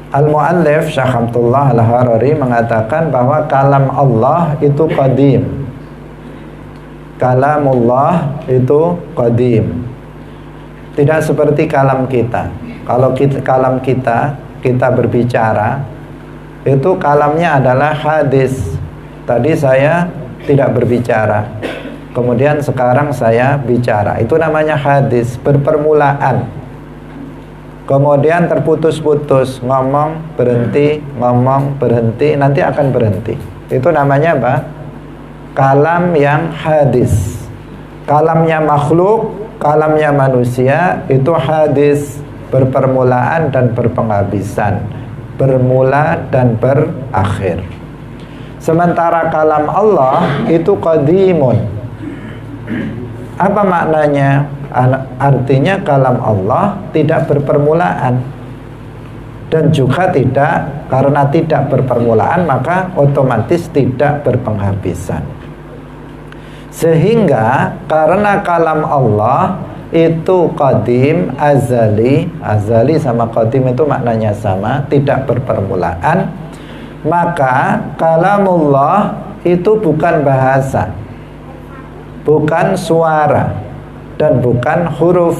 Al-Mu'allif Syekh Abdullah Al-Harari mengatakan bahwa kalam Allah itu qadim. Kalamullah itu qadim. Tidak seperti kalam kita. Kalau kalam kita berbicara, itu kalamnya adalah hadis. Tadi saya tidak berbicara, kemudian sekarang saya bicara. Itu namanya hadis, berpermulaan. Kemudian terputus-putus, ngomong berhenti, nanti akan berhenti. Itu namanya apa? Kalam yang hadis. Kalamnya makhluk, kalamnya manusia, itu hadis, berpermulaan dan berpenghabisan, bermula dan berakhir. Sementara kalam Allah itu qadimun. Apa maknanya? Artinya kalam Allah tidak berpermulaan, dan juga karena tidak berpermulaan maka otomatis tidak berpenghabisan. Sehingga karena kalam Allah itu qadim, azali sama qadim itu maknanya sama, tidak berpermulaan, maka kalamullah itu bukan bahasa, bukan suara, dan bukan huruf,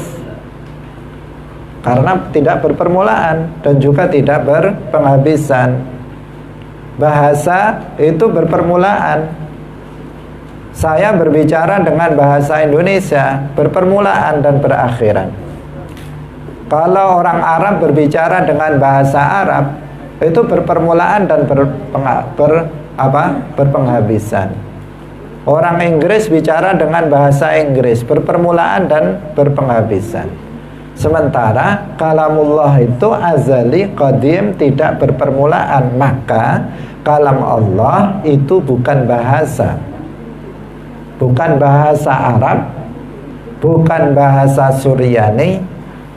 karena tidak berpermulaan dan juga tidak berpenghabisan. Bahasa itu berpermulaan. Saya berbicara dengan bahasa Indonesia, berpermulaan dan berakhiran. Kalau orang Arab berbicara dengan bahasa Arab, itu berpermulaan dan berpenghabisan. Orang Inggris bicara dengan bahasa Inggris, berpermulaan dan berpenghabisan. Sementara kalamullah itu azali, qadim, tidak berpermulaan. Maka kalam Allah itu bukan bahasa, bukan bahasa Arab, bukan bahasa Suryani,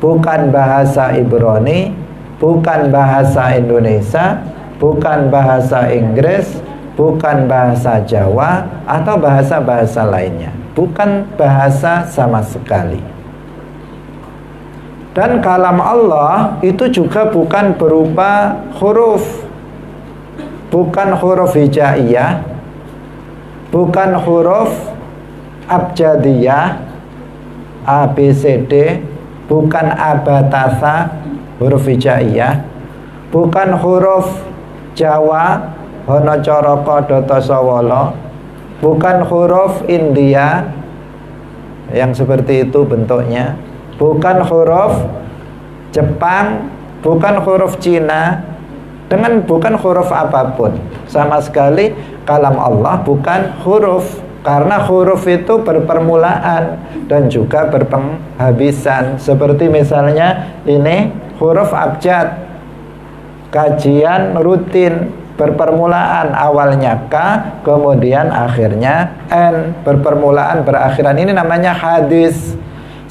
bukan bahasa Ibrani, bukan bahasa Indonesia, bukan bahasa Inggris, bukan bahasa Jawa atau bahasa-bahasa lainnya. Bukan bahasa sama sekali. Dan kalam Allah itu juga bukan berupa huruf. Bukan huruf hijaiyah, bukan huruf abjadiyah, A, B, C, D, bukan abatasa, huruf hijaiyah, bukan huruf Jawa, Hono Coroko Doto Sowolo, bukan huruf India yang seperti itu bentuknya, bukan huruf Jepang, bukan huruf Cina, bukan huruf apapun. Sama sekali kalam Allah bukan huruf, karena huruf itu berpermulaan dan juga berpenghabisan. Seperti misalnya ini huruf abjad, kajian rutin, berpermulaan, awalnya K, kemudian akhirnya N, berpermulaan berakhiran. Ini namanya hadis.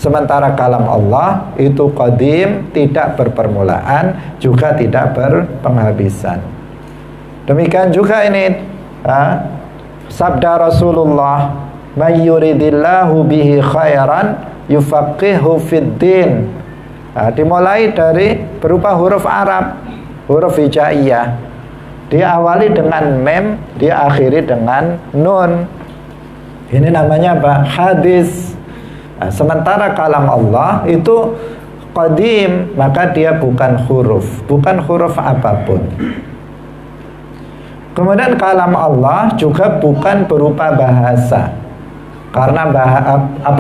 Sementara kalam Allah itu qadim, tidak berpermulaan, juga tidak berpenghabisan. Demikian juga ini sabda Rasulullah, may yuridillahu bihi khairan yufaqihu fiddin. Dimulai dari berupa huruf Arab, huruf hijaiyah. Diawali dengan mem, diakhiri dengan nun. Ini namanya apa? Hadis. Sementara kalam Allah itu qadim, maka dia bukan huruf, bukan huruf apapun. Kemudian kalam Allah juga bukan berupa bahasa, karena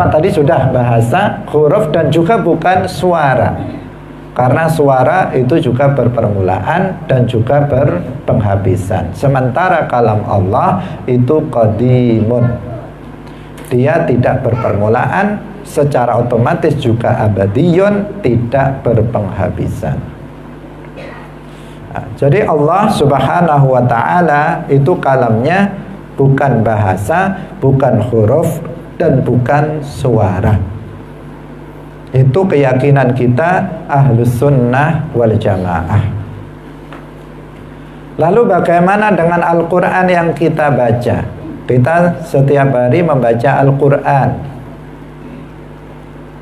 tadi sudah bahasa, huruf, dan juga bukan suara. Karena suara itu juga berpermulaan dan juga berpenghabisan. Sementara kalam Allah itu qadimun. Dia tidak berpermulaan, secara otomatis juga abadiyun, tidak berpenghabisan. Jadi Allah Subhanahu wa ta'ala itu kalamnya bukan bahasa, bukan huruf, dan bukan suara. Itu keyakinan kita Ahlus Sunnah wal Jamaah. Lalu bagaimana dengan Al-Quran yang kita baca? Kita setiap hari membaca Al-Quran.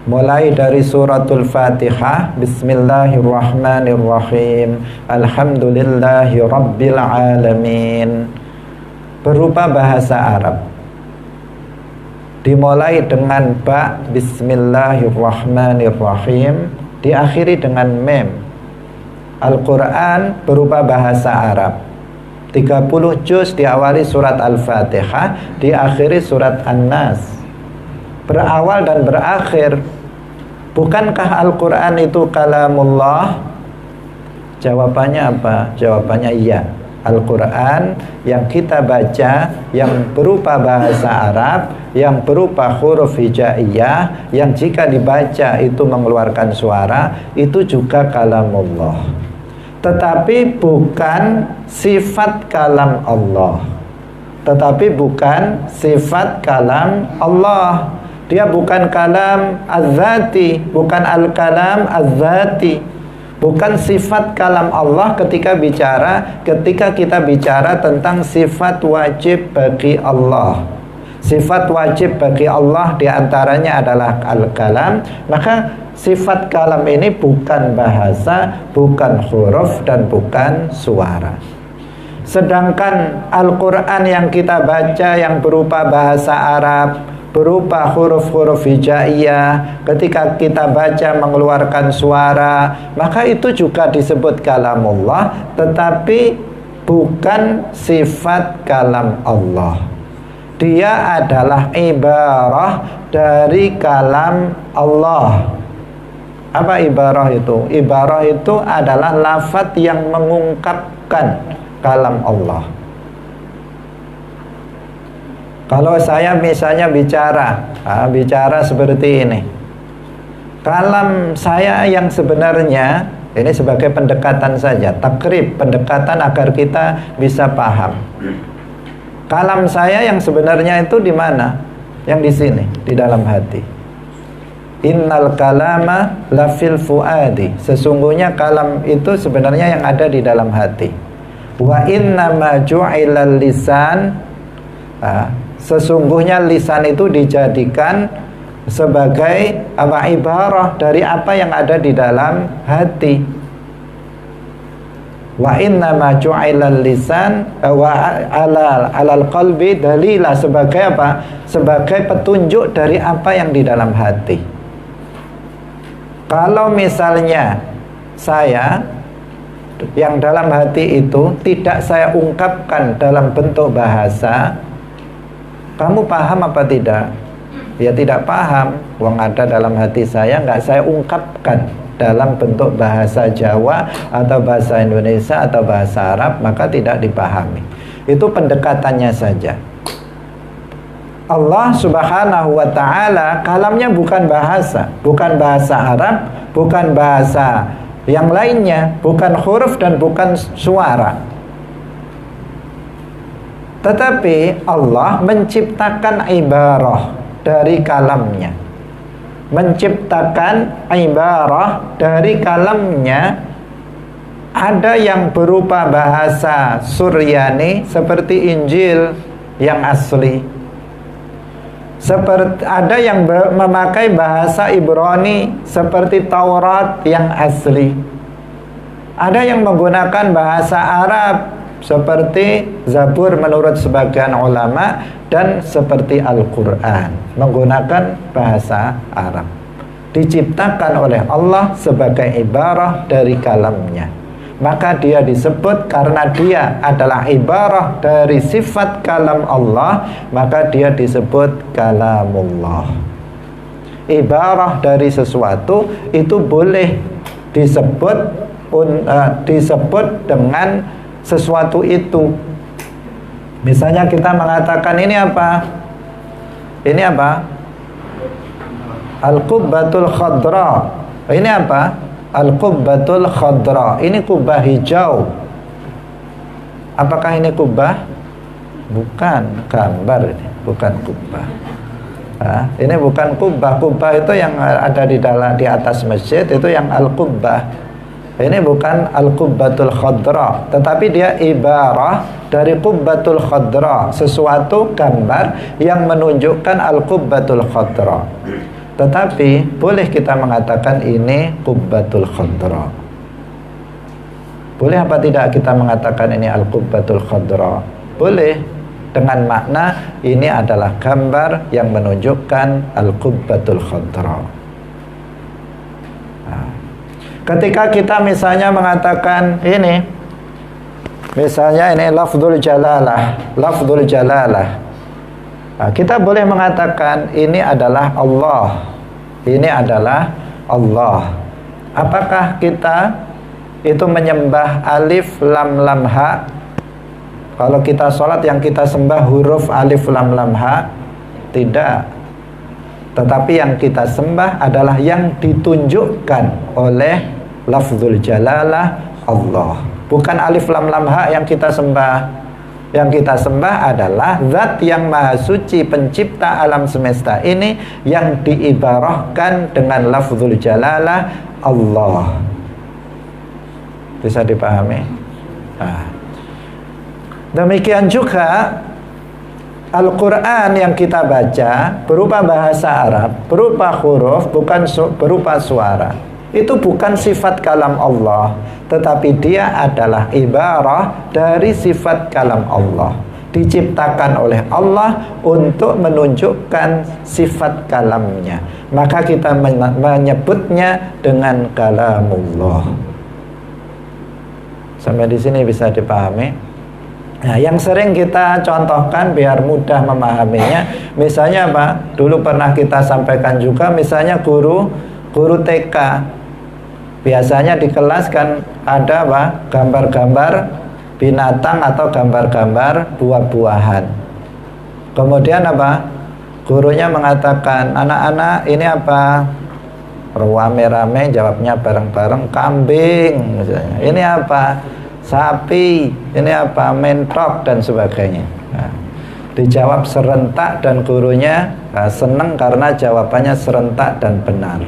mulai dari suratul Fatihah, Bismillahirrahmanirrahim, Alhamdulillahi Rabbil Alamin, berupa bahasa Arab. Dimulai dengan ba, Bismillahirrahmanirrahim, diakhiri dengan mem. Al-Quran berupa bahasa Arab. 30 juz diawali surat Al-Fatihah, diakhiri surat An-Nas. Berawal dan berakhir. Bukankah Al-Quran itu kalamullah? Jawabannya apa? Jawabannya iya. Al-Quran yang kita baca, yang berupa bahasa Arab, yang berupa huruf hijaiyah, yang jika dibaca itu mengeluarkan suara, itu juga kalamullah. Tetapi bukan sifat kalam Allah. Tetapi bukan sifat kalam Allah. Dia bukan kalam az-zati, bukan al-kalam az-zati. Bukan sifat kalam Allah ketika kita bicara tentang sifat wajib bagi Allah. Sifat wajib bagi Allah diantaranya adalah al-kalam. Maka sifat kalam ini bukan bahasa, bukan huruf, dan bukan suara. Sedangkan Al-Quran yang kita baca yang berupa bahasa Arab, berupa huruf-huruf hijaiyah, ketika kita baca mengeluarkan suara, maka itu juga disebut kalamullah, tetapi bukan sifat kalam Allah. Dia adalah ibarah dari kalam Allah. Apa ibarah itu? Ibarah itu adalah lafaz yang mengungkapkan kalam Allah. Kalau saya misalnya bicara seperti ini, kalam saya yang sebenarnya, ini sebagai pendekatan saja, takrib, pendekatan agar kita bisa paham. Kalam saya yang sebenarnya itu di mana? Yang di sini, di dalam hati. Innal kalama lafil fuadi. Sesungguhnya kalam itu sebenarnya yang ada di dalam hati. Wa inna ma ju'ilal lisan. Sesungguhnya lisan itu dijadikan sebagai ibarah dari apa yang ada di dalam hati. Wa inna ma ju'ilal lisan wa alal qalbi dalila, sebagai apa? Sebagai petunjuk dari apa yang di dalam hati. Kalau misalnya saya yang dalam hati itu tidak saya ungkapkan dalam bentuk bahasa, kamu paham apa tidak? Ya tidak paham. Wong ada dalam hati saya, nggak saya ungkapkan dalam bentuk bahasa Jawa atau bahasa Indonesia atau bahasa Arab, maka tidak dipahami. Itu pendekatannya saja. Allah subhanahu wa ta'ala kalamnya bukan bahasa Arab, bukan bahasa yang lainnya, bukan huruf dan bukan suara. Tetapi Allah menciptakan ibarah dari kalamnya. Menciptakan ibarah dari kalamnya. Ada yang berupa bahasa Suryani seperti Injil yang asli. Ada yang memakai bahasa Ibrani seperti Taurat yang asli. Ada yang menggunakan bahasa Arab seperti Zabur menurut sebagian ulama, dan seperti Al-Quran menggunakan bahasa Arab. Diciptakan oleh Allah sebagai ibarah dari kalamnya. Maka dia disebut, karena dia adalah ibarah dari sifat kalam Allah, maka dia disebut kalamullah. Ibarah dari sesuatu itu boleh disebut dengan sesuatu itu. Misalnya kita mengatakan ini apa? Ini apa? Al-qubbatul khadra. Ini apa? Al-qubbatul khadra. Ini kubah hijau. Apakah ini kubah? Bukan, gambar ini, bukan kubah. Ini bukan kubah. Kubah itu yang ada di atas masjid, itu yang al-qubbah. Ini bukan al-qubbatul khadra, tetapi dia ibarah dari qubbatul khadra, sesuatu gambar yang menunjukkan al-qubbatul khadra. tetapi boleh kita mengatakan ini qubbatul khadra. Boleh apa tidak kita mengatakan ini al-qubbatul khadra? Boleh, dengan makna ini adalah gambar yang menunjukkan al-qubbatul khadra. Nah, ketika kita misalnya mengatakan ini, misalnya ini lafzul jalalah, lafzul jalalah. Nah, kita boleh mengatakan ini adalah Allah. Ini adalah Allah. Apakah kita itu menyembah alif lam lam ha? Kalau kita sholat yang kita sembah huruf alif lam lam ha? Tidak. Tetapi yang kita sembah adalah yang ditunjukkan oleh lafzul jalalah Allah. Bukan alif lam lam ha yang kita sembah. Yang kita sembah adalah zat yang maha suci pencipta alam semesta ini, yang diibarahkan dengan lafzul jalalah Allah. Bisa dipahami? Nah, demikian juga Al-Quran yang kita baca berupa bahasa Arab, berupa huruf, bukan berupa suara. Itu bukan sifat kalam Allah, tetapi dia adalah ibarah dari sifat kalam Allah, diciptakan oleh Allah untuk menunjukkan sifat kalamnya. Maka kita menyebutnya dengan kalamullah. Sampai di sini bisa dipahami? Nah, yang sering kita contohkan biar mudah memahaminya, misalnya apa? Dulu pernah kita sampaikan juga, misalnya guru TK. Biasanya di kelas kan ada apa? Gambar-gambar binatang atau gambar-gambar buah-buahan. Kemudian apa? Gurunya mengatakan, anak-anak ini apa? Rame-rame jawabnya bareng-bareng, kambing misalnya. Ini apa? Sapi. Ini apa? Mentok dan sebagainya. Nah, dijawab serentak dan gurunya senang karena jawabannya serentak dan benar.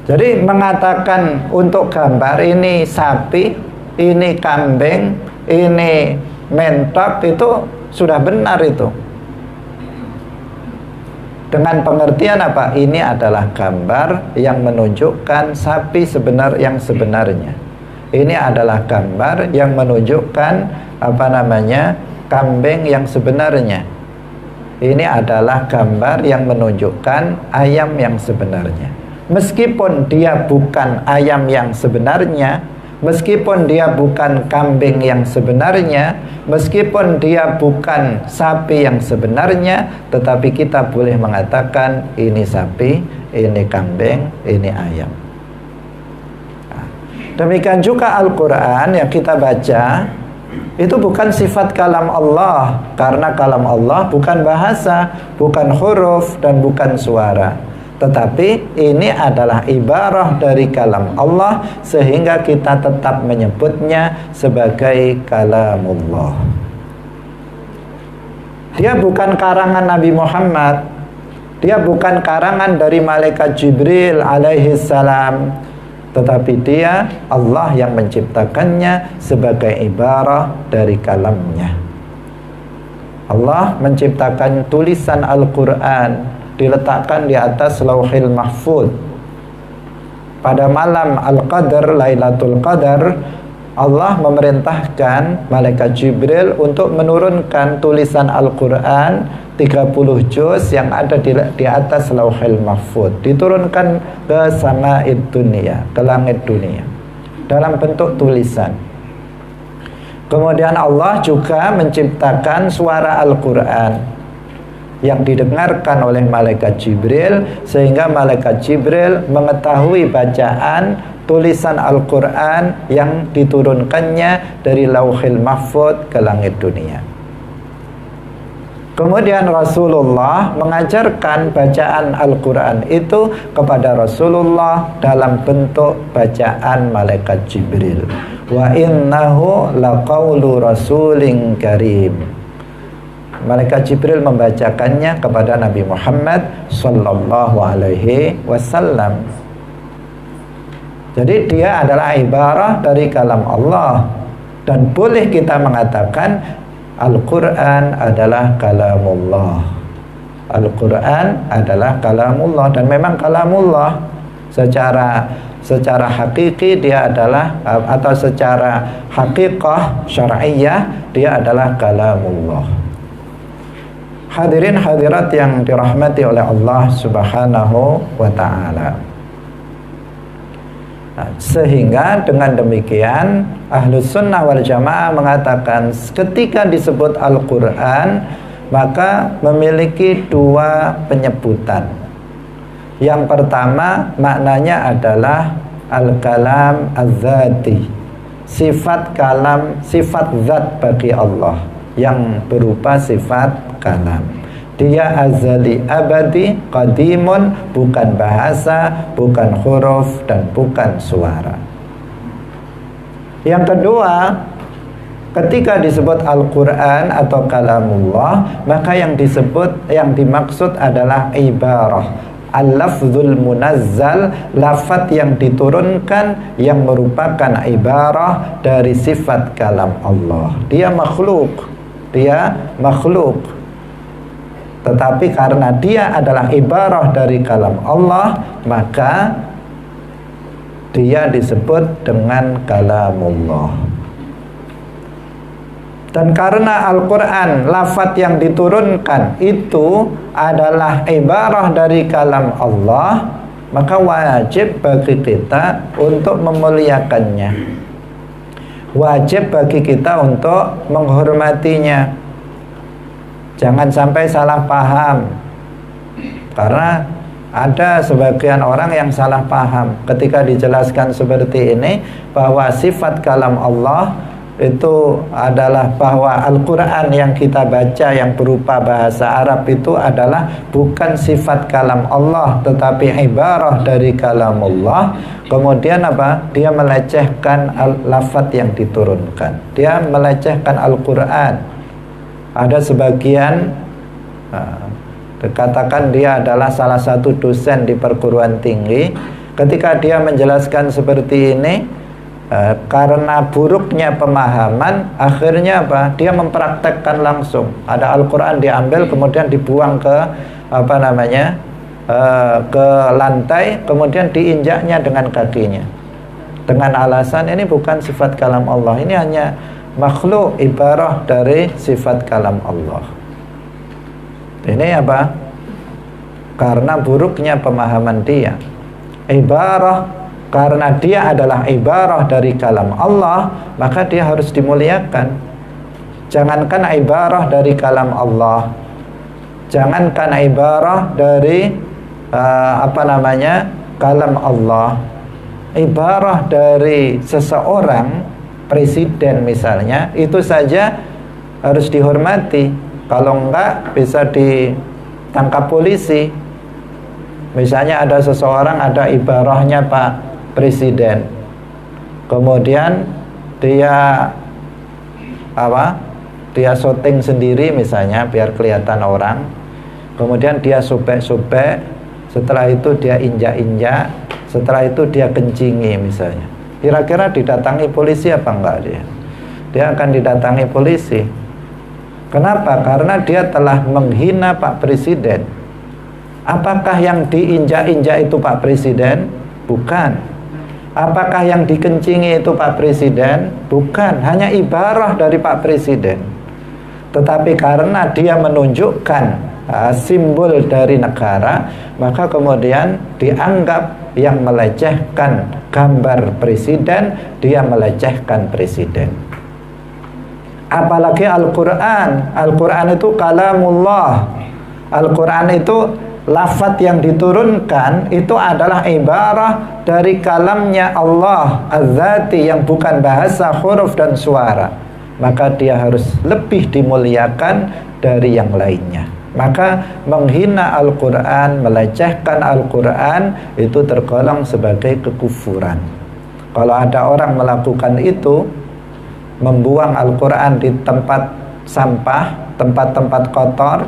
Jadi mengatakan untuk gambar ini sapi, ini kambing, ini mentok, itu sudah benar itu. Dengan pengertian apa? Ini adalah gambar yang menunjukkan sapi yang sebenarnya. Ini adalah gambar yang menunjukkan kambing yang sebenarnya. Ini adalah gambar yang menunjukkan ayam yang sebenarnya. Meskipun dia bukan ayam yang sebenarnya, meskipun dia bukan kambing yang sebenarnya, meskipun dia bukan sapi yang sebenarnya, tetapi kita boleh mengatakan ini sapi, ini kambing, ini ayam. Nah, demikian juga Al-Quran yang kita baca, itu bukan sifat kalam Allah, karena kalam Allah bukan bahasa, bukan huruf, dan bukan suara. Tetapi ini adalah ibarah dari kalam Allah, sehingga kita tetap menyebutnya sebagai kalamullah. Dia bukan karangan Nabi Muhammad, dia bukan karangan dari malaikat Jibril alaihi salam, tetapi dia Allah yang menciptakannya sebagai ibarah dari kalamnya. Allah menciptakan tulisan Al-Quran, diletakkan di atas Lauhil Mahfuz. Pada malam Al-Qadar, Lailatul Qadar, Allah memerintahkan malaikat Jibril untuk menurunkan tulisan Al-Quran 30 juz yang ada di atas Lauhil Mahfuz, diturunkan ke sama'id dunia, ke langit dunia, dalam bentuk tulisan. Kemudian Allah juga menciptakan suara Al-Quran yang didengarkan oleh malaikat Jibril, sehingga malaikat Jibril mengetahui bacaan tulisan Al-Quran yang diturunkannya dari Lauhil Mahfuz ke langit dunia. Kemudian Rasulullah mengajarkan bacaan Al-Quran itu kepada Rasulullah dalam bentuk bacaan malaikat Jibril. Wa innahu laqaulu rasulin karim. Malaikat Jibril membacakannya kepada Nabi Muhammad sallallahu alaihi wasallam. Jadi dia adalah ibarah dari kalam Allah, dan boleh kita mengatakan Al-Quran adalah kalamullah. Al-Quran adalah kalamullah, dan memang kalamullah secara hakiki dia adalah, atau secara hakikah syar'iyah dia adalah kalamullah. Hadirin hadirat yang dirahmati oleh Allah Subhanahu wa ta'ala. Sehingga dengan demikian Ahlus Sunnah wal Jamaah mengatakan ketika disebut Al-Quran maka memiliki dua penyebutan. Yang pertama maknanya adalah Al-Kalam Az-Zati, sifat kalam, sifat zat bagi Allah yang berupa sifat kalam. Dia azali abadi, qadimun, bukan bahasa, bukan huruf, dan bukan suara. Yang kedua, ketika disebut Al-Quran atau kalamullah, maka yang dimaksud adalah ibarah, al-lafzul munazzal, lafaz yang diturunkan yang merupakan ibarah dari sifat kalam Allah. Dia makhluk, tetapi karena dia adalah ibarah dari kalam Allah, maka dia disebut dengan kalamullah. Dan karena Al-Quran, lafaz yang diturunkan itu adalah ibarah dari kalam Allah, maka wajib bagi kita untuk memuliakannya, wajib bagi kita untuk menghormatinya. Jangan sampai salah paham, karena ada sebagian orang yang salah paham ketika dijelaskan seperti ini, bahwa sifat kalam Allah itu adalah bahwa Al-Quran yang kita baca yang berupa bahasa Arab itu adalah bukan sifat kalam Allah tetapi ibarah dari kalam Allah. Kemudian apa? Dia melecehkan lafaz yang diturunkan, dia melecehkan Al-Quran. Ada sebagian dikatakan dia adalah salah satu dosen di perguruan tinggi. Ketika dia menjelaskan seperti ini, karena buruknya pemahaman, akhirnya apa? Dia mempraktekkan langsung. Ada Al-Quran diambil kemudian dibuang ke ke lantai, kemudian diinjaknya dengan kakinya dengan alasan ini bukan sifat kalam Allah, ini hanya makhluk, ibarah dari sifat kalam Allah. Ini apa? Karena buruknya pemahaman dia. Ibarah, karena dia adalah ibarah dari kalam Allah, maka dia harus dimuliakan. Jangankan ibarah dari kalam Allah, jangankan ibarah dari kalam Allah, ibarah dari seseorang, presiden misalnya, itu saja harus dihormati. Kalau enggak bisa ditangkap polisi. Misalnya ada seseorang, ada ibarahnya Pak Presiden, kemudian dia dia syuting sendiri misalnya biar kelihatan orang, kemudian dia sobek-sobek, setelah itu dia injak-injak, setelah itu dia kencingi misalnya. Kira-kira didatangi polisi apa enggak dia? Dia akan didatangi polisi. Kenapa? Karena dia telah menghina Pak Presiden. Apakah yang diinjak-injak itu Pak Presiden? Bukan. Apakah yang dikencingi itu Pak Presiden? Bukan. Hanya ibarah dari Pak Presiden. Tetapi karena dia menunjukkan simbol dari negara, maka kemudian dianggap yang melecehkan gambar presiden, dia melecehkan presiden. Apalagi Al-Quran. Al-Quran itu kalamullah. Al-Quran itu lafaz yang diturunkan itu adalah ibarah dari kalamnya Allah Az-Zati yang bukan bahasa, huruf dan suara. Maka dia harus lebih dimuliakan dari yang lainnya. Maka menghina Al-Quran, melecehkan Al-Quran itu tergolong sebagai kekufuran. Kalau ada orang melakukan itu, membuang Al-Quran di tempat sampah, tempat-tempat kotor,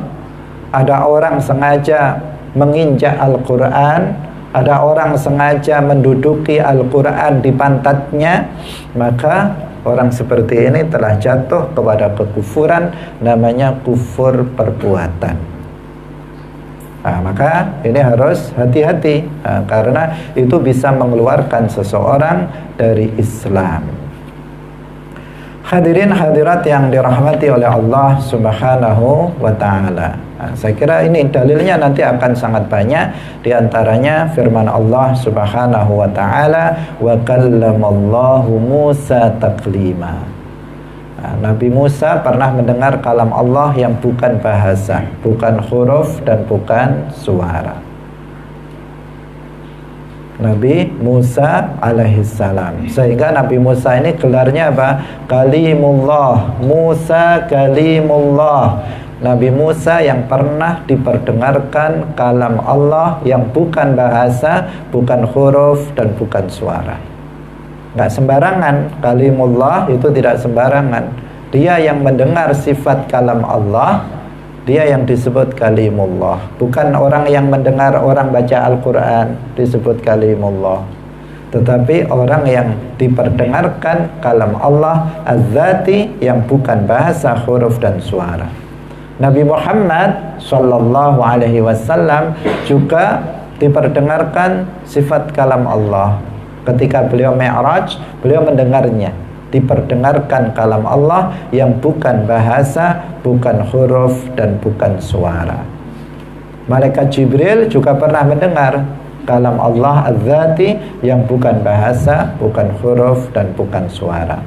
ada orang sengaja menginjak Al-Quran, ada orang sengaja menduduki Al-Quran di pantatnya, maka orang seperti ini telah jatuh kepada kekufuran, namanya kufur perbuatan. Maka ini harus hati-hati, karena itu bisa mengeluarkan seseorang dari Islam. Hadirin hadirat yang dirahmati oleh Allah Subhanahu wa Ta'ala. Saya kira ini dalilnya nanti akan sangat banyak. Di antaranya firman Allah Subhanahu wa Ta'ala, wa kallamallahu Musa taklima. Nabi Musa pernah mendengar kalam Allah yang bukan bahasa, bukan huruf dan bukan suara. Nabi Musa alaihissalam. Sehingga Nabi Musa ini gelarnya apa? Kalimullah. Musa kalimullah. Nabi Musa yang pernah diperdengarkan kalam Allah yang bukan bahasa, bukan huruf dan bukan suara. Nggak sembarangan. Kalimullah itu tidak sembarangan. Dia yang mendengar sifat kalam Allah, dia yang disebut kalimullah. Bukan orang yang mendengar orang baca Al-Quran disebut kalimullah, tetapi orang yang diperdengarkan kalam Allah az-zati yang bukan bahasa, huruf dan suara. Nabi Muhammad sallallahu alaihi wasallam juga diperdengarkan sifat kalam Allah. Ketika beliau Mi'raj, beliau mendengarnya, diperdengarkan kalam Allah yang bukan bahasa, bukan huruf dan bukan suara. Malaikat Jibril juga pernah mendengar kalam Allah az-zati yang bukan bahasa, bukan huruf dan bukan suara.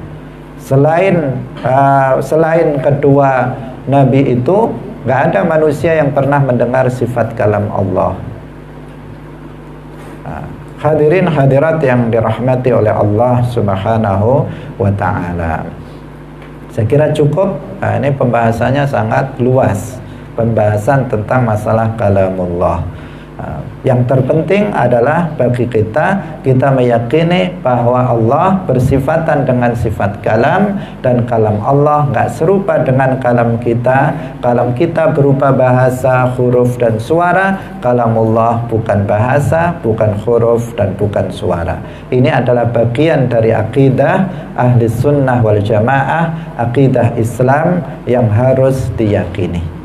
Selain kedua nabi itu, nggak ada manusia yang pernah mendengar sifat kalam Allah. Hadirin hadirat yang dirahmati oleh Allah Subhanahu wa Ta'ala. Saya kira cukup. Ini pembahasannya sangat luas, pembahasan tentang masalah kalamullah. Yang terpenting adalah bagi kita meyakini bahwa Allah bersifatan dengan sifat kalam, dan kalam Allah nggak serupa dengan kalam kita. Kalam kita berupa bahasa, huruf dan suara. Kalamullah bukan bahasa, bukan huruf dan bukan suara. Ini adalah bagian dari akidah ahli sunnah wal jamaah, akidah Islam yang harus diyakini.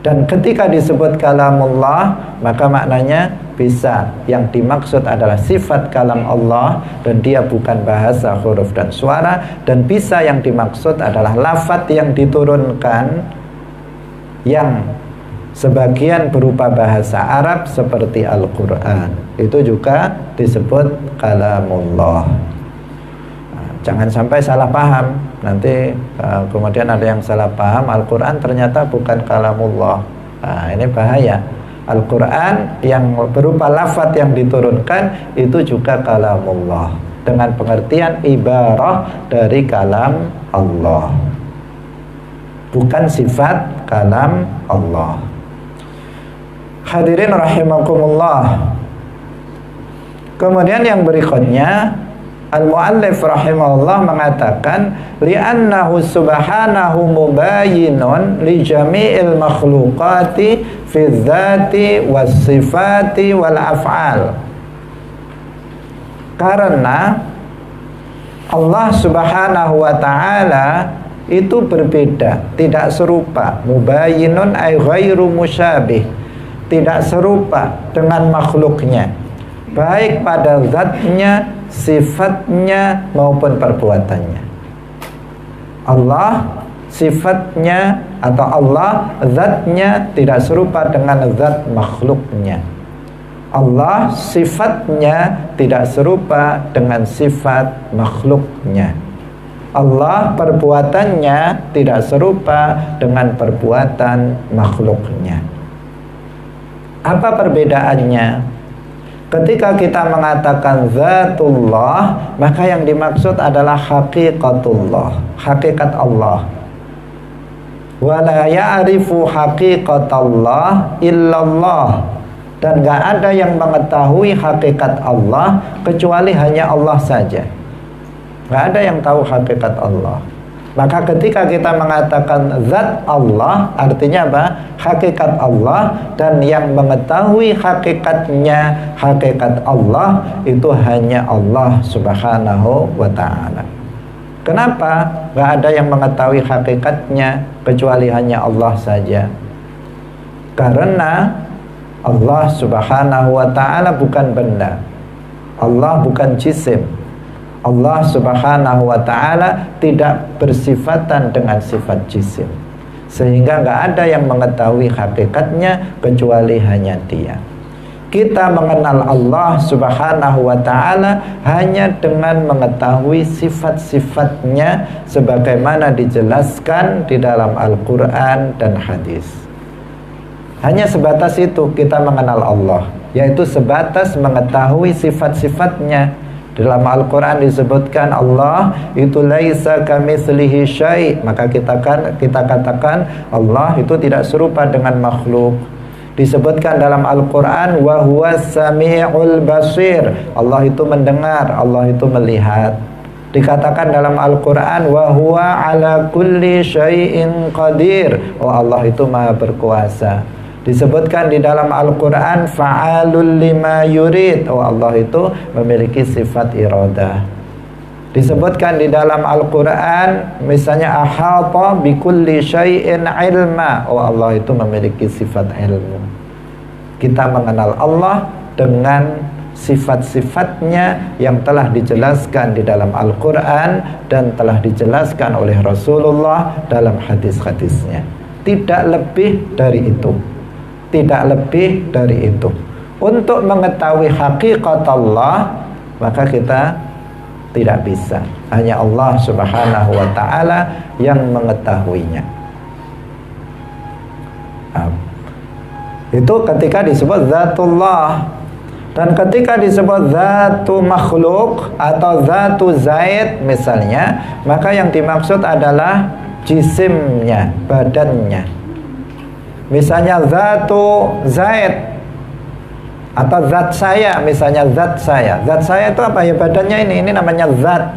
Dan ketika disebut kalamullah, maka maknanya bisa yang dimaksud adalah sifat kalam Allah dan dia bukan bahasa, huruf dan suara. Dan bisa yang dimaksud adalah lafaz yang diturunkan yang sebagian berupa bahasa Arab seperti Al-Quran. Itu juga disebut kalamullah. Jangan sampai salah paham. Nanti kemudian ada yang salah paham, Al-Quran ternyata bukan kalamullah. Ini bahaya. Al-Quran yang berupa lafaz yang diturunkan itu juga kalamullah, dengan pengertian ibarah dari kalam Allah, bukan sifat kalam Allah. Hadirin rahimakumullah. Kemudian yang berikutnya, Al-Mu'allif rahimahullah mengatakan li'annahu subhanahu mubayinun li jami'il makhluqati fi dzati was sifati wal af'al. Karena Allah Subhanahu wa ta'ala itu berbeda, tidak serupa. Mubayinun ay ghairu musyabih, tidak serupa dengan makhluknya, baik pada zatnya, sifatnya maupun perbuatannya. Allah sifatnya atau Allah zatnya tidak serupa dengan zat makhluknya. Allah sifatnya tidak serupa dengan sifat makhluknya. Allah perbuatannya tidak serupa dengan perbuatan makhluknya. Apa perbedaannya? Ketika kita mengatakan zatullah, maka yang dimaksud adalah hakikatullah, hakikat Allah. Wa la ya'rifu haqiqatallah illallah. Dan gak ada yang mengetahui hakikat Allah kecuali hanya Allah saja. Gak ada yang tahu hakikat Allah. Maka ketika kita mengatakan zat Allah, artinya apa? Hakikat Allah, dan yang mengetahui hakikatnya, hakikat Allah, itu hanya Allah Subhanahu wa ta'ala. Kenapa? Gak ada yang mengetahui hakikatnya kecuali hanya Allah saja. Karena Allah subhanahu wa ta'ala bukan benda, Allah bukan jisim, Allah subhanahu wa ta'ala tidak bersifatan dengan sifat jisim, sehingga nggak ada yang mengetahui hakikatnya kecuali hanya Dia. Kita mengenal Allah subhanahu wa ta'ala hanya dengan mengetahui sifat-sifatnya sebagaimana dijelaskan di dalam Al-Quran dan hadis. Hanya sebatas itu kita mengenal Allah, yaitu sebatas mengetahui sifat-sifatnya. Dalam Al-Quran disebutkan Allah itu laisa kamitslihi syai', maka kita katakan Allah itu tidak serupa dengan makhluk. Disebutkan dalam Al-Quran wa huwas sami'ul basir, Allah itu mendengar, Allah itu melihat. Dikatakan dalam Al-Quran wa huwa ala kulli syai'in qadir, oh Allah itu maha berkuasa. Disebutkan di dalam Al-Quran fa'alul lima yurid, oh Allah itu memiliki sifat iradah. Disebutkan di dalam Al-Quran misalnya ahata bikulli syai'in ilma, oh Allah itu memiliki sifat ilmu. Kita mengenal Allah dengan sifat-sifatnya yang telah dijelaskan di dalam Al-Quran dan telah dijelaskan oleh Rasulullah dalam hadis-hadisnya. Tidak lebih dari itu, tidak lebih dari itu. Untuk mengetahui hakikat Allah, maka kita tidak bisa, hanya Allah subhanahu wa ta'ala yang mengetahuinya. Itu ketika disebut zatullah. Dan ketika disebut zatu makhluk atau zatu zaid misalnya, maka yang dimaksud adalah jisimnya, badannya. Misalnya zatu zaid atau zat saya, misalnya zat saya. Zat saya itu apa ya? Badannya ini namanya zat.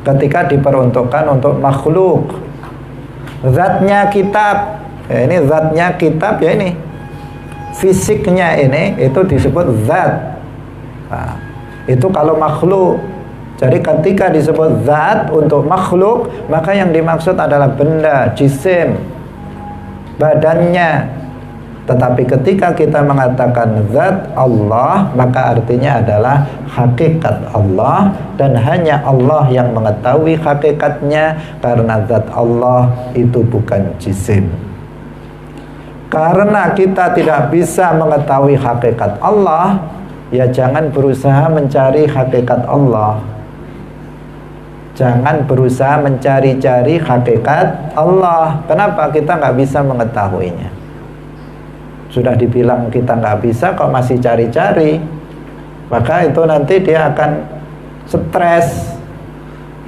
Ketika diperuntukkan untuk makhluk. Zatnya kitab, ya ini zatnya kitab, ya ini fisiknya ini, itu disebut zat. Nah, itu kalau makhluk. Jadi ketika disebut zat untuk makhluk, maka yang dimaksud adalah benda, jisim, badannya. Tetapi ketika kita mengatakan zat Allah, maka artinya adalah hakikat Allah, dan hanya Allah yang mengetahui hakikatnya, karena zat Allah itu bukan jisim. Karena kita tidak bisa mengetahui hakikat Allah, ya jangan berusaha mencari hakikat Allah. Jangan berusaha mencari-cari hakikat Allah. Kenapa? Kita nggak bisa mengetahuinya. Sudah dibilang kita nggak bisa, kok masih cari-cari, maka itu nanti dia akan stres,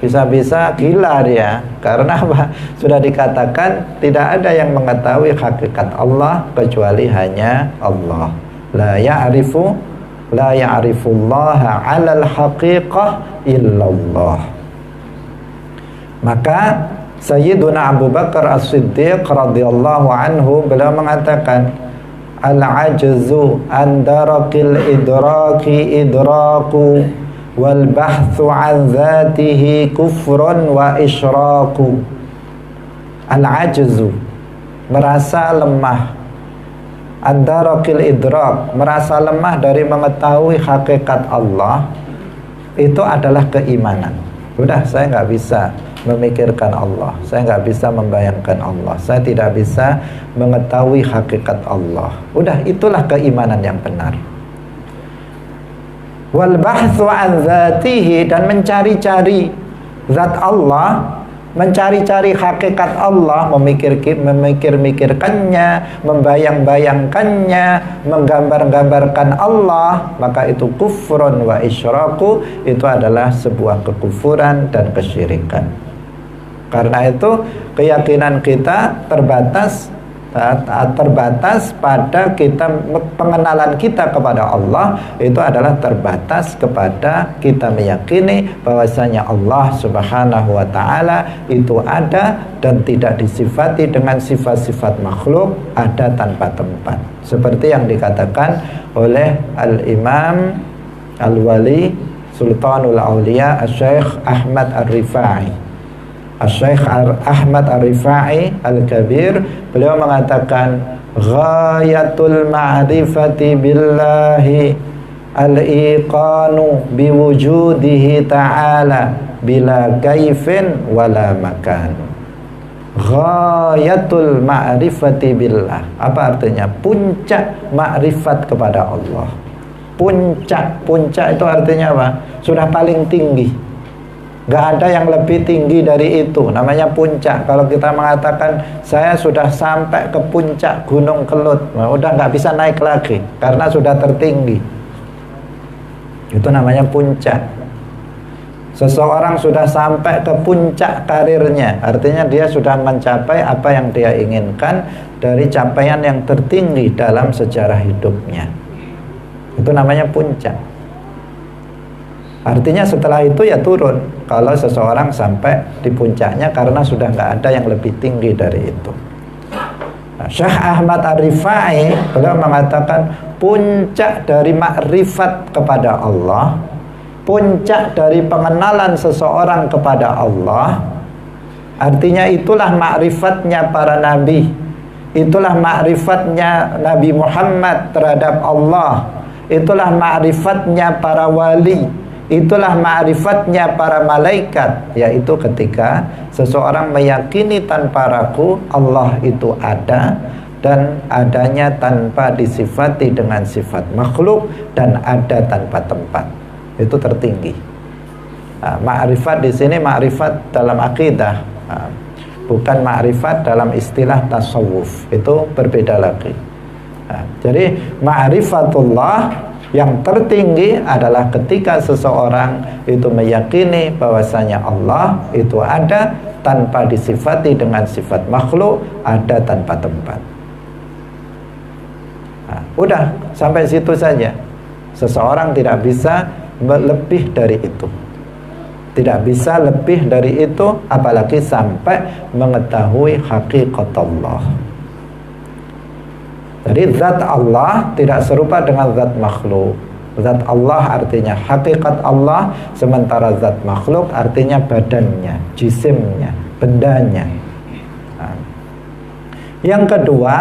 bisa-bisa gila dia. Karena apa? Sudah dikatakan tidak ada yang mengetahui hakikat Allah kecuali hanya Allah. La ya'rifullaha 'alal haqiqah illallah. Maka Sayyiduna Abu Bakar As-Siddiq radhiyallahu anhu beliau mengatakan, al-ajzu an darakil idraki idraku wal bahthu an dhatihi kufrun wa isyraku. Al-ajzu, merasa lemah, an darakil idrak, merasa lemah dari mengetahui hakikat Allah, itu adalah keimanan. Udah, saya nggak bisa memikirkan Allah, saya nggak bisa membayangkan Allah, saya tidak bisa mengetahui hakikat Allah. Udah, itulah keimanan yang benar. Wal bahthu an dzatihi, dan mencari-cari zat Allah, mencari-cari hakikat Allah, memikir-mikirkannya, membayang-bayangkannya, menggambar-gambarkan Allah, maka itu kufrun wa isyraku, itu adalah sebuah kekufuran dan kesyirikan. Karena itu keyakinan kita terbatas pada kita, pengenalan kita kepada Allah itu adalah terbatas kepada kita meyakini bahwasanya Allah subhanahu wa ta'ala itu ada dan tidak disifati dengan sifat-sifat makhluk, ada tanpa tempat, seperti yang dikatakan oleh Al-Imam Al-Wali Sultanul Aulia Asy-Syaikh Ahmad Ar-Rifai. Asy-Syaikh Ahmad Ar-Rifai Al-Kabir, beliau mengatakan ghayatul ma'rifati billahi al-iqanu biwujudihi ta'ala bila kaifin wala makan. Ghayatul ma'rifati billah, apa artinya? Puncak makrifat kepada Allah. Puncak itu artinya apa? Sudah paling tinggi, gak ada yang lebih tinggi dari itu, namanya puncak. Kalau kita mengatakan saya sudah sampai ke puncak Gunung Kelut, nah, udah gak bisa naik lagi karena sudah tertinggi. Itu namanya puncak. Seseorang sudah sampai ke puncak karirnya, artinya dia sudah mencapai apa yang dia inginkan dari capaian yang tertinggi dalam sejarah hidupnya. Itu namanya puncak. Artinya setelah itu ya turun kalau seseorang sampai di puncaknya, karena sudah nggak ada yang lebih tinggi dari itu. Nah, Syekh Ahmad Ar-Rifai beliau mengatakan puncak dari makrifat kepada Allah, puncak dari pengenalan seseorang kepada Allah, artinya itulah makrifatnya para nabi, itulah makrifatnya Nabi Muhammad terhadap Allah, itulah makrifatnya para wali, itulah ma'rifatnya para malaikat, yaitu ketika seseorang meyakini tanpa ragu Allah itu ada, dan adanya tanpa disifati dengan sifat makhluk, dan ada tanpa tempat. Itu tertinggi. Nah, ma'rifat di sini ma'rifat dalam akidah, bukan ma'rifat dalam istilah tasawuf. Itu berbeda lagi. Nah, jadi ma'rifatullah yang tertinggi adalah ketika seseorang itu meyakini bahwasanya Allah itu ada tanpa disifati dengan sifat makhluk, ada tanpa tempat. Nah, udah sampai situ saja. Seseorang tidak bisa lebih dari itu. Tidak bisa lebih dari itu, apalagi sampai mengetahui hakikat Allah. Jadi zat Allah tidak serupa dengan zat makhluk. Zat Allah artinya hakikat Allah, sementara zat makhluk artinya badannya, jisimnya, bendanya. Nah. Yang kedua,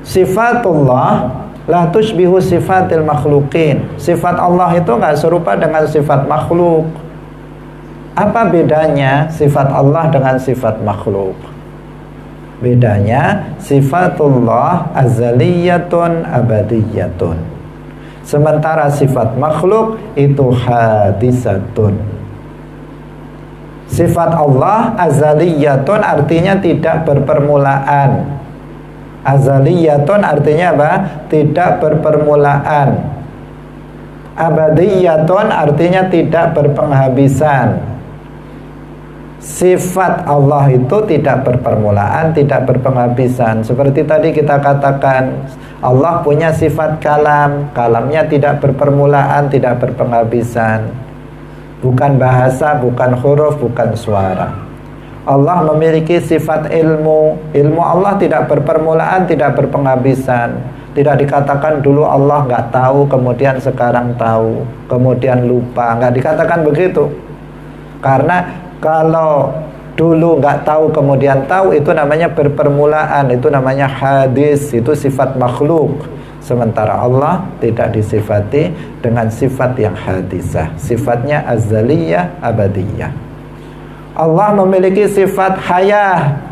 sifatullah la tushbihu sifatil makhlukin. Sifat Allah itu gak serupa dengan sifat makhluk. Apa bedanya sifat Allah dengan sifat makhluk? Bedanya, sifatullah azaliyatun abadiyatun, sementara sifat makhluk itu hadisatun. Sifat Allah azaliyatun artinya tidak berpermulaan. Azaliyatun artinya apa? Tidak berpermulaan. Abadiyatun artinya tidak berpenghabisan. Sifat Allah itu tidak berpermulaan, tidak berpenghabisan. Seperti tadi kita katakan, Allah punya sifat kalam. Kalamnya tidak berpermulaan, tidak berpenghabisan. Bukan bahasa, bukan huruf, bukan suara. Allah memiliki sifat ilmu. Ilmu Allah tidak berpermulaan, tidak berpenghabisan. Tidak dikatakan dulu Allah nggak tahu, kemudian sekarang tahu, kemudian lupa. Nggak dikatakan begitu. Karena kalau dulu nggak tahu kemudian tahu, itu namanya berpermulaan, itu namanya hadis, itu sifat makhluk. Sementara Allah tidak disifati dengan sifat yang hadisah, sifatnya azaliyah abadiyah. Allah memiliki sifat hayah,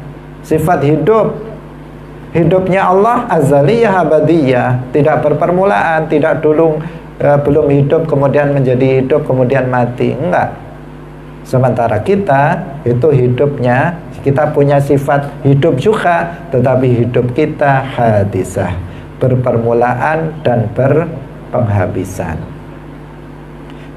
sifat hidup. Hidupnya Allah azaliyah abadiyah, tidak berpermulaan, tidak dulu belum hidup kemudian menjadi hidup kemudian mati, enggak. Sementara kita itu hidupnya, kita punya sifat hidup juga, tetapi hidup kita hadisah, berpermulaan dan berpenghabisan.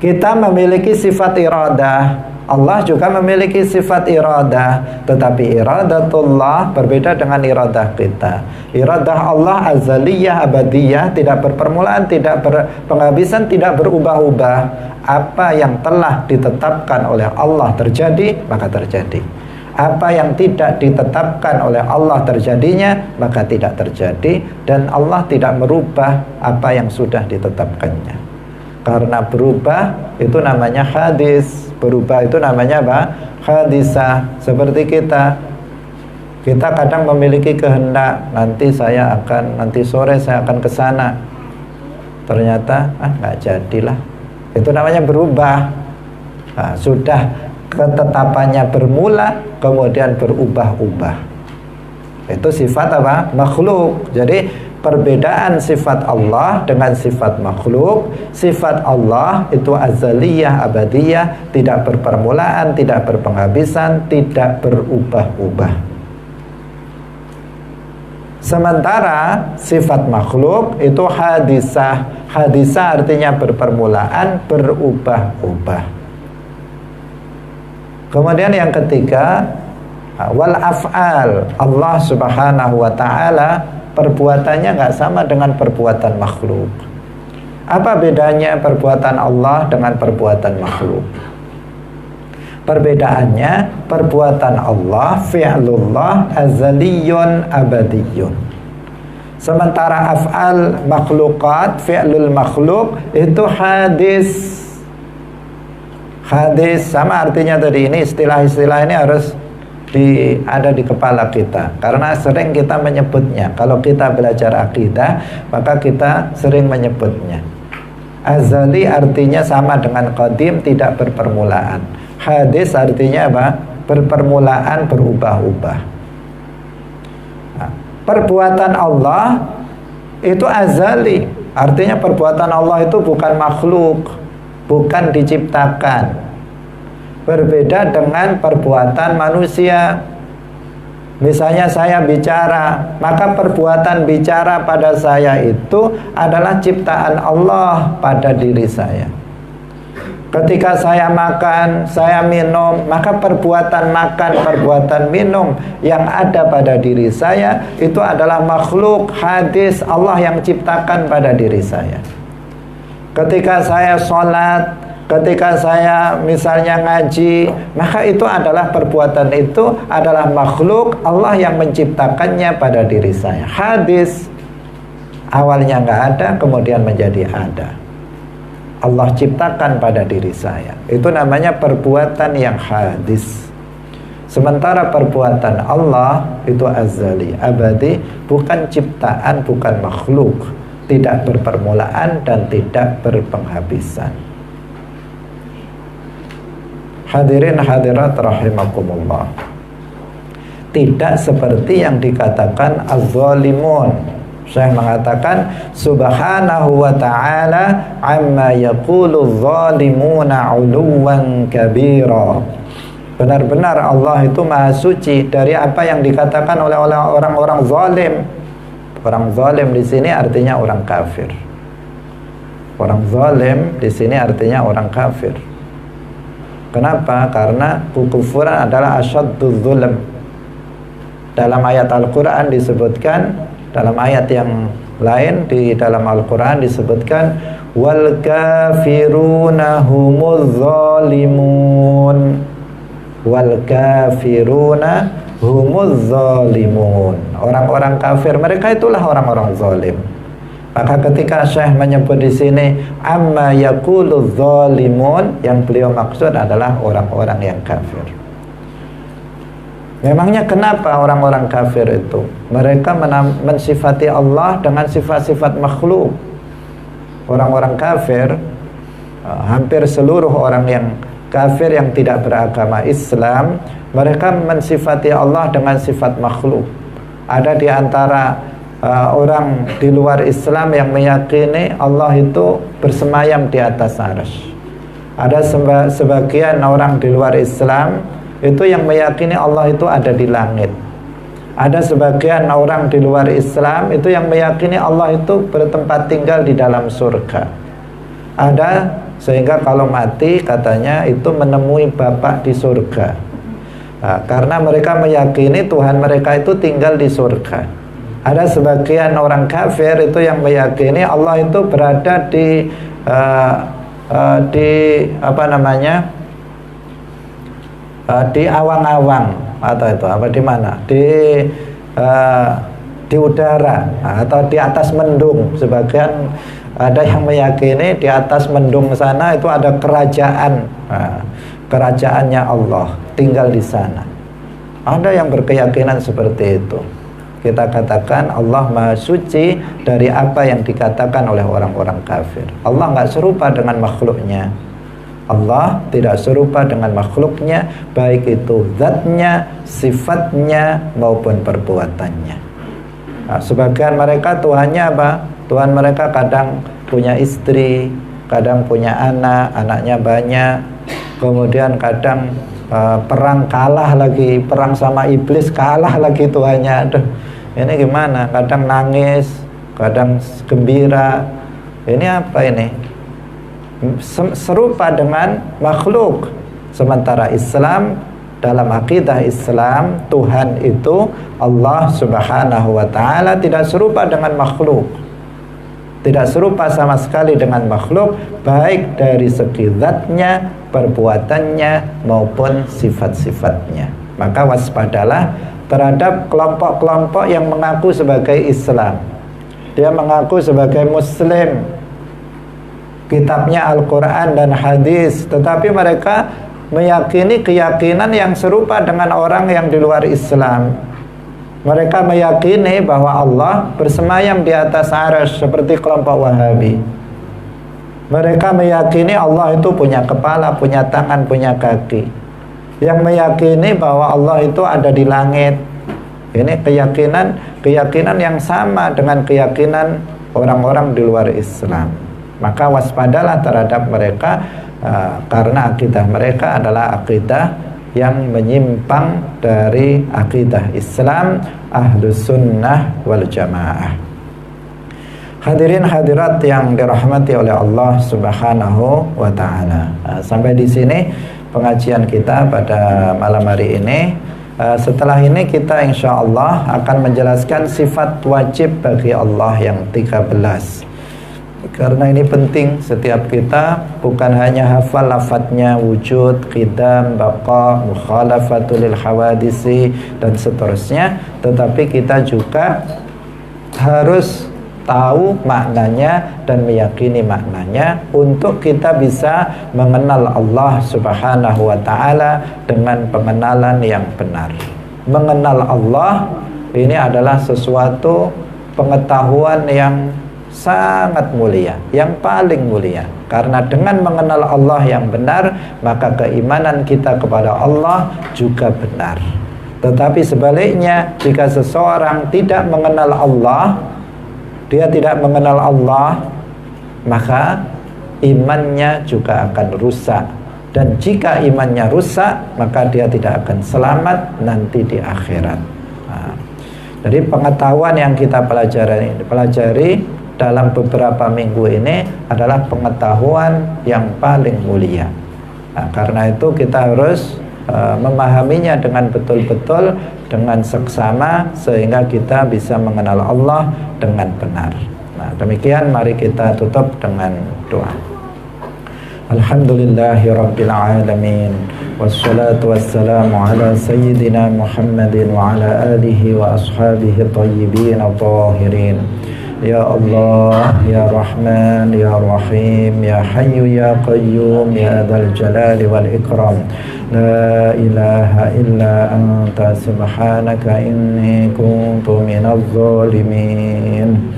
Kita memiliki sifat iradah, Allah juga memiliki sifat iradah, tetapi iradatullah berbeda dengan iradah kita. Iradah Allah azaliyah abadiyah, tidak berpermulaan, tidak berpenghabisan, tidak berubah-ubah. Apa yang telah ditetapkan oleh Allah terjadi, maka terjadi. Apa yang tidak ditetapkan oleh Allah terjadinya, maka tidak terjadi. Dan Allah tidak merubah apa yang sudah ditetapkannya. Karena berubah itu namanya hadis, berubah itu namanya apa? Hadisah. Seperti kita Kita kadang memiliki kehendak, nanti sore saya akan ke sana. Ternyata nggak jadilah. Itu namanya berubah. Nah, sudah ketetapannya bermula, kemudian berubah-ubah. Itu sifat apa? Makhluk. Jadi perbedaan sifat Allah dengan sifat makhluk. Sifat Allah itu azaliyah, abadiyah, tidak berpermulaan, tidak berpenghabisan, tidak berubah-ubah. Sementara sifat makhluk itu hadisah. Hadisah artinya berpermulaan, berubah-ubah. Kemudian yang ketiga, wal af'al. Allah subhanahu wa ta'ala perbuatannya nggak sama dengan perbuatan makhluk. Apa bedanya perbuatan Allah dengan perbuatan makhluk? Perbedaannya, perbuatan Allah, fi'lullah, azaliyun, abadiyun. Sementara af'al makhlukat, fi'lul makhluk, itu hadis. Hadis, sama artinya tadi. Ini istilah-istilah ini harus ada di kepala kita, karena sering kita menyebutnya. Kalau kita belajar akidah, maka kita sering menyebutnya. Azali artinya sama dengan qadim, tidak berpermulaan. Hadis artinya apa? Berpermulaan, berubah-ubah. Nah, perbuatan Allah itu azali, artinya perbuatan Allah itu bukan makhluk, bukan diciptakan. Berbeda dengan perbuatan manusia. Misalnya saya bicara, maka perbuatan bicara pada saya itu adalah ciptaan Allah pada diri saya. Ketika saya makan, saya minum, maka perbuatan makan, perbuatan minum yang ada pada diri saya itu adalah makhluk, hadis, Allah yang ciptakan pada diri saya. Ketika saya sholat, ketika saya misalnya ngaji, maka itu adalah perbuatan itu adalah makhluk, Allah yang menciptakannya pada diri saya. Hadis, awalnya nggak ada, kemudian menjadi ada. Allah ciptakan pada diri saya. Itu namanya perbuatan yang hadis. Sementara perbuatan Allah itu azali, abadi, bukan ciptaan, bukan makhluk, tidak berpermulaan dan tidak berpenghabisan. Hadirin hadirat rahimakumullah. Tidak seperti yang dikatakan az-zalimun. Saya mengatakan subhanahu wa ta'ala amma yaqulu zalimuna 'uluwan kabira. Benar-benar Allah itu maha suci dari apa yang dikatakan oleh orang-orang zalim. Orang zalim di sini artinya orang kafir. Orang zalim di sini artinya orang kafir. Kenapa? Karena kekufuran adalah asyadduz zulm. Dalam ayat Al-Qur'an disebutkan, dalam ayat yang lain di dalam Al-Quran disebutkan wal kafiruna humuz zalimun. Wal kafiruna humuz zalimun. Orang-orang kafir, mereka itulah orang-orang zalim. Maka ketika Syekh menyebut di sini amma yaqulu zalimun, yang beliau maksud adalah orang-orang yang kafir. Memangnya kenapa orang-orang kafir itu? Mereka mensifati Allah dengan sifat-sifat makhluk. Orang-orang kafir, hampir seluruh orang yang kafir yang tidak beragama Islam, mereka mensifati Allah dengan sifat makhluk. Ada di antara orang di luar Islam yang meyakini Allah itu bersemayam di atas arsy. Ada sebagian orang di luar Islam itu yang meyakini Allah itu ada di langit. Ada sebagian orang di luar Islam itu yang meyakini Allah itu bertempat tinggal di dalam surga. Ada sehingga kalau mati katanya itu menemui Bapak di surga. Nah, karena mereka meyakini Tuhan mereka itu tinggal di surga. Ada sebagian orang kafir itu yang meyakini Allah itu berada di apa namanya? Di awang-awang atau itu apa di mana di udara atau di atas mendung. Sebagian ada yang meyakini di atas mendung sana itu ada kerajaan, kerajaannya Allah tinggal di sana. Ada yang berkeyakinan seperti itu. Kita katakan Allah Maha Suci dari apa yang dikatakan oleh orang-orang kafir. Allah nggak serupa dengan makhluknya. Allah tidak serupa dengan makhluknya, baik itu zatnya, sifatnya, maupun perbuatannya. Nah, sebagian mereka Tuhannya apa? Tuhan mereka kadang punya istri, kadang punya anak, anaknya banyak. Kemudian kadang perang kalah lagi, perang sama iblis kalah lagi Tuhannya. Aduh, ini gimana? Kadang nangis, kadang gembira. Ini apa ini? Serupa dengan makhluk. Sementara Islam, dalam akidah Islam, Tuhan itu Allah Subhanahu wa ta'ala tidak serupa dengan makhluk. Tidak serupa sama sekali dengan makhluk, baik dari segi zatnya, perbuatannya, maupun sifat-sifatnya. Maka waspadalah terhadap kelompok-kelompok yang mengaku sebagai Islam. Dia mengaku sebagai Muslim, kitabnya Al-Quran dan hadis, tetapi mereka meyakini keyakinan yang serupa dengan orang yang di luar Islam. Mereka meyakini bahwa Allah bersemayam di atas arsy seperti kelompok Wahabi. Mereka meyakini Allah itu punya kepala, punya tangan, punya kaki. Yang meyakini bahwa Allah itu ada di langit. Ini keyakinan yang sama dengan keyakinan orang-orang di luar Islam. Maka waspadalah terhadap mereka, karena akidah mereka adalah akidah yang menyimpang dari akidah Islam Ahlus Sunnah wal Jamaah. Hadirin hadirat yang dirahmati oleh Allah Subhanahu wa ta'ala. Sampai di sini pengajian kita pada malam hari ini. Setelah ini kita insya Allah akan menjelaskan sifat wajib bagi Allah yang 13. Karena ini penting, setiap kita bukan hanya hafal lafadznya wujud, qidam, baqa, mukhalafatul lil hawadisi dan seterusnya, tetapi kita juga harus tahu maknanya dan meyakini maknanya untuk kita bisa mengenal Allah Subhanahu wa ta'ala dengan pengenalan yang benar. Mengenal Allah ini adalah sesuatu pengetahuan yang sangat mulia, yang paling mulia. Karena dengan mengenal Allah yang benar, maka keimanan kita kepada Allah juga benar. Tetapi sebaliknya, jika seseorang tidak mengenal Allah, dia tidak mengenal Allah, maka imannya juga akan rusak. Dan jika imannya rusak, maka dia tidak akan selamat nanti di akhirat. Jadi pengetahuan yang kita pelajari dalam beberapa minggu ini adalah pengetahuan yang paling mulia. Karena itu kita harus memahaminya dengan betul-betul, dengan seksama, sehingga kita bisa mengenal Allah dengan benar. Demikian mari kita tutup dengan doa. Alhamdulillahi Rabbil Alamin, wassalatu wassalamu ala sayyidina Muhammadin wa ala alihi wa ashabihi tayyibin at-tahirin. Ya Allah, Ya Rahman, Ya Rahim, Ya Hayyu, Ya Qayyum, Ya Dzal Jalali wal Ikram. La ilaha illa anta subhanaka inni kuntu minadh zalimin.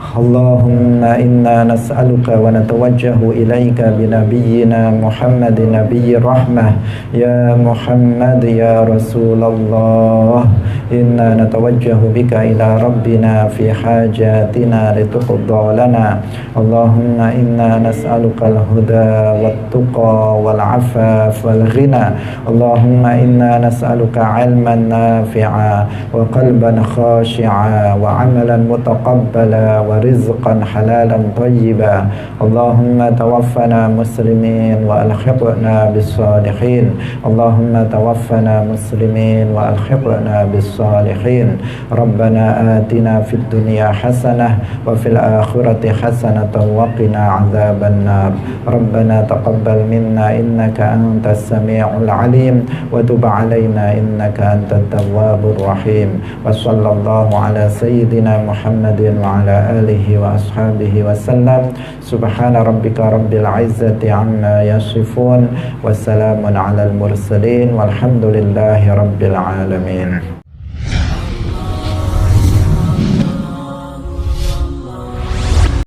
Allahumma inna nas'aluka wa natawajjahu ilaika binabiyyina Muhammadin nabiyyi rahmah. Ya Muhammad, Ya Rasulullah, inna natawajjahu bika ila rabbina fi hajatina lituqda lana. Allahumma inna nas'aluka al-huda wat-tuqa wal-'afaf wal-ghina. Allahumma inna nas'aluka 'ilman nafi'a wa qalban khashi'a wa 'amalan mutaqabbala wa rizqan halalan tayyiba. Allahumma tawaffana muslimin wa alhiqna bis salihin. Allahumma tawaffana muslimin wa alhiqna bis salihin. Rabbana atina fid dunya hasanah wa fil akhirati hasanatan wa qina adzaban nar. Rabbana taqabbal minna innaka antas samiul alim wa tub alaina innaka antat tawwabur rahim. Wa sallallahu ala sayyidina Muhammadin wa ala alihi alihi wa ashabihi wasallam. Subhana rabbika rabbil izzati amma yasifun, wassalamun alal mursalin, walhamdulillahi rabbil alamin.